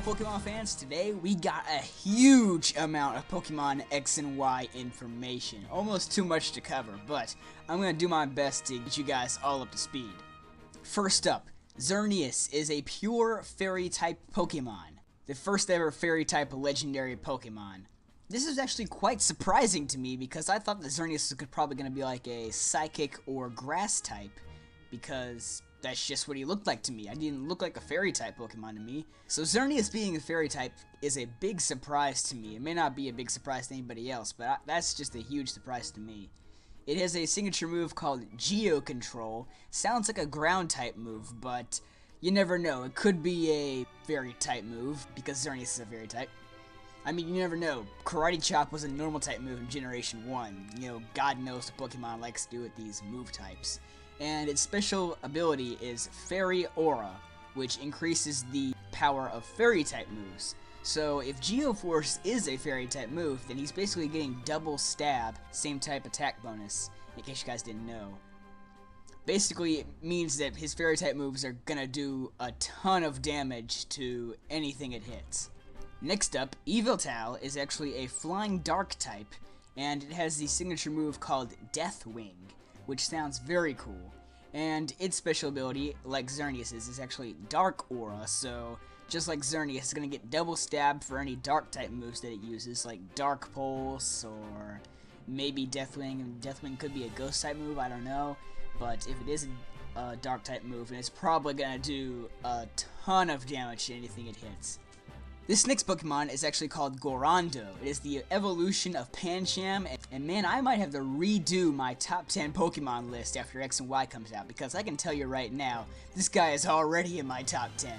Pokemon fans? Today we got a huge amount of Pokemon X and Y information. Almost too much to cover, but I'm going to do my best to get you guys all up to speed. First up, Xerneas is a pure Fairy-type Pokemon. The first ever Fairy-type legendary Pokemon. This is actually quite surprising to me because I thought that Xerneas was probably going to be like a Psychic or Grass type, because that's just what he looked like to me. I didn't look like a Fairy-type Pokemon to me. So Xerneas being a Fairy-type is a big surprise to me. It may not be a big surprise to anybody else, but that's just a huge surprise to me. It has a signature move called Geo Control. Sounds like a Ground-type move, but you never know. It could be a Fairy-type move, because Xerneas is a Fairy-type. I mean, you never know. Karate Chop was a normal-type move in Generation 1. You know, God knows what Pokemon likes to do with these move types. And its special ability is Fairy Aura, which increases the power of Fairy-type moves. So if Geoforce is a Fairy-type move, then he's basically getting double stab, same type attack bonus, in case you guys didn't know. Basically, it means that his Fairy-type moves are gonna do a ton of damage to anything it hits. Next up, Yveltal is actually a Flying Dark type, and it has the signature move called Deathwing, which sounds very cool. And its special ability, like Xerneas's, is actually Dark Aura, so just like Xerneas, it's going to get double stabbed for any dark type moves that it uses, like Dark Pulse, or maybe Deathwing. And Deathwing could be a ghost type move, I don't know, but if it is a dark type move, then it's probably going to do a ton of damage to anything it hits. This next Pokemon is actually called Gorando. It is the evolution of Pancham, and man, I might have to redo my top 10 Pokemon list after X and Y comes out, because I can tell you right now, this guy is already in my top 10.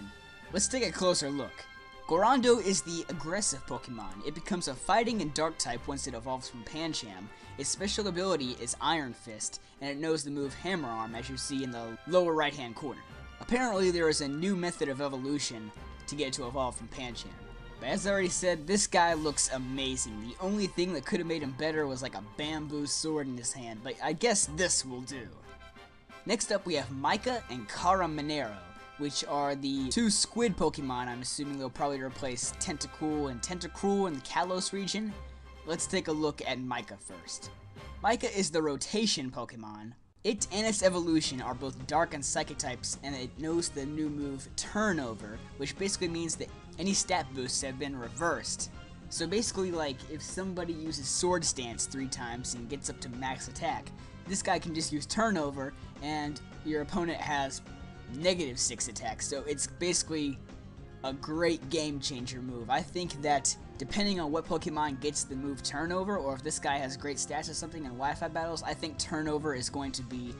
Let's take a closer look. Gorando is the aggressive Pokemon. It becomes a fighting and dark type once it evolves from Pancham. Its special ability is Iron Fist, and it knows the move Hammer Arm, as you see in the lower right hand corner. Apparently there is a new method of evolution to get it to evolve from Pancham. But as I already said, this guy looks amazing. The only thing that could have made him better was like a bamboo sword in his hand, but I guess this will do. Next up we have Micah and Caramanero, which are the two squid Pokemon. I'm assuming they'll probably replace Tentacool and Tentacruel in the Kalos region. Let's take a look at Micah first. Micah is the rotation Pokemon. It and its evolution are both dark and psychic types, and it knows the new move Turnover, which basically means that any stat boosts have been reversed. So basically, like, if somebody uses Sword Stance 3 times and gets up to max attack, this guy can just use Turnover, and your opponent has -6 attack. So it's basically a great game changer move. I think that depending on what Pokemon gets the move Turnover, or if this guy has great stats or something in Wi-Fi battles, I think Turnover is going to be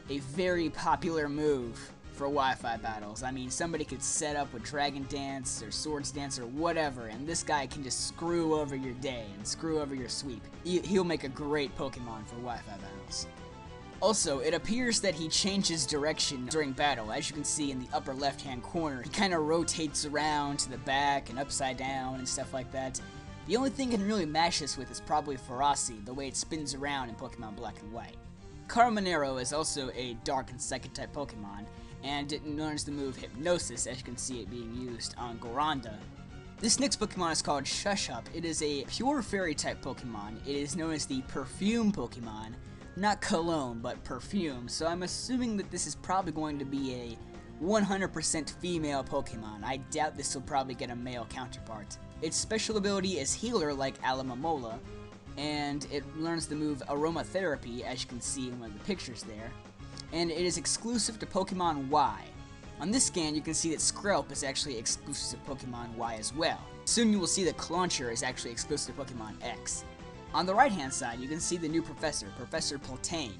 a very popular move for Wi-Fi battles. I mean, somebody could set up with Dragon Dance or Swords Dance or whatever, and this guy can just screw over your day and screw over your sweep. He'll make a great Pokemon for Wi-Fi battles. Also, it appears that he changes direction during battle. As you can see in the upper left-hand corner, he kind of rotates around to the back and upside down and stuff like that. The only thing it can really match this with is probably Ferocity, the way it spins around in Pokemon Black and White. Caramanero is also a dark and psychic type Pokemon, and it learns the move Hypnosis, as you can see it being used on Goranda. This next Pokemon is called Shushup. It is a pure fairy type Pokemon. It is known as the Perfume Pokemon. Not cologne, but perfume, so I'm assuming that this is probably going to be a 100% female Pokemon. I doubt this will probably get a male counterpart. Its special ability is Healer, like Alomomola, and it learns the move Aromatherapy, as you can see in one of the pictures there, and it is exclusive to Pokemon Y. On this scan, you can see that Skrelp is actually exclusive to Pokemon Y as well. Soon you will see that Clauncher is actually exclusive to Pokemon X. On the right hand side, you can see the new professor, Professor Platane.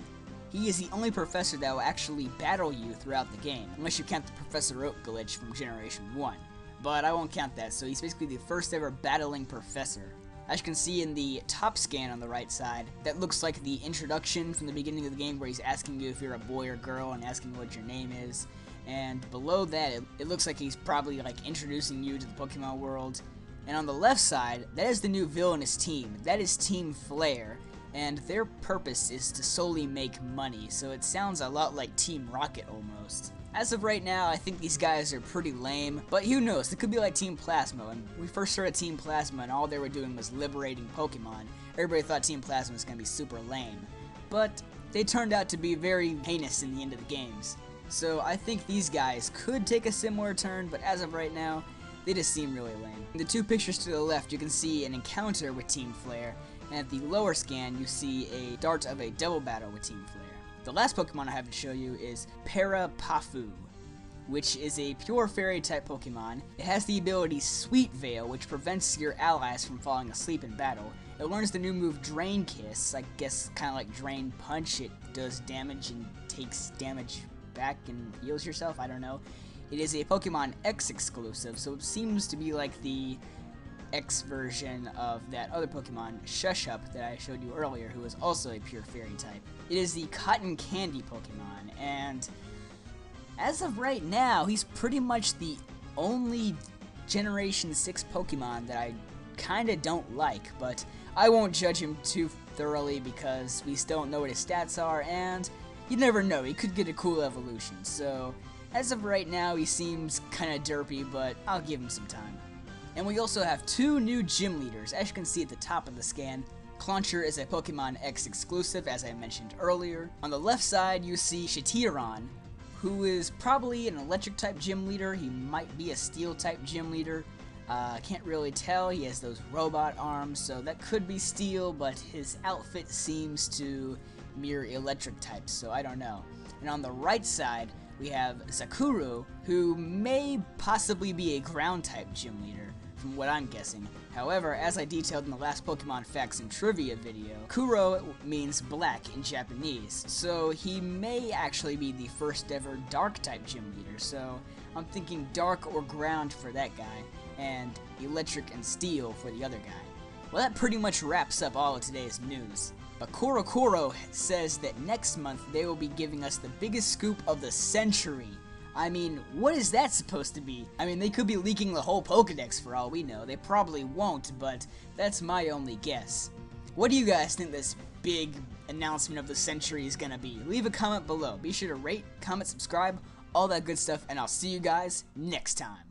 He is the only professor that will actually battle you throughout the game, unless you count the Professor Oak glitch from Generation 1. But I won't count that, so he's basically the first ever battling professor. As you can see in the top scan on the right side, that looks like the introduction from the beginning of the game where he's asking you if you're a boy or girl and asking what your name is. And below that, it looks like he's probably like introducing you to the Pokemon world. And on the left side, that is the new Villainous team. That is Team Flare, and their purpose is to solely make money, so it sounds a lot like Team Rocket almost. As of right now, I think these guys are pretty lame, but who knows, it could be like Team Plasma. When we first started Team Plasma and all they were doing was liberating Pokemon, everybody thought Team Plasma was going to be super lame. But they turned out to be very heinous in the end of the games. So I think these guys could take a similar turn, but as of right now, they just seem really lame. In the two pictures to the left, you can see an encounter with Team Flare, and at the lower scan, you see a start of a double battle with Team Flare. The last Pokemon I have to show you is Parapafu, which is a pure fairy type Pokemon. It has the ability Sweet Veil, which prevents your allies from falling asleep in battle. It learns the new move Drain Kiss, I guess kind of like Drain Punch. It does damage and takes damage back and heals yourself, I don't know. It is a Pokemon X exclusive, so it seems to be like the X version of that other Pokemon, Shushup, that I showed you earlier, who is also a pure fairy type. It is the Cotton Candy Pokemon, and as of right now, he's pretty much the only Generation 6 Pokemon that I kinda don't like, but I won't judge him too thoroughly because we still don't know what his stats are, and you never know, he could get a cool evolution. So as of right now, he seems kinda derpy, but I'll give him some time. And we also have two new gym leaders. As you can see at the top of the scan, Clauncher is a Pokemon X exclusive, as I mentioned earlier. On the left side, you see Shatiron, who is probably an electric type gym leader. He might be a steel type gym leader. I can't really tell. He has those robot arms, so that could be steel, but his outfit seems to mirror electric types, so I don't know. And on the right side, we have Zakuru, who may possibly be a ground type gym leader, from what I'm guessing. However, as I detailed in the last Pokemon Facts and Trivia video, Kuro means black in Japanese, so he may actually be the first ever dark type gym leader, so I'm thinking dark or ground for that guy, and electric and steel for the other guy. Well, that pretty much wraps up all of today's news. But Corocoro says that next month they will be giving us the biggest scoop of the century. I mean, what is that supposed to be? I mean, they could be leaking the whole Pokedex for all we know. They probably won't, but that's my only guess. What do you guys think this big announcement of the century is gonna be? Leave a comment below. Be sure to rate, comment, subscribe, all that good stuff, and I'll see you guys next time.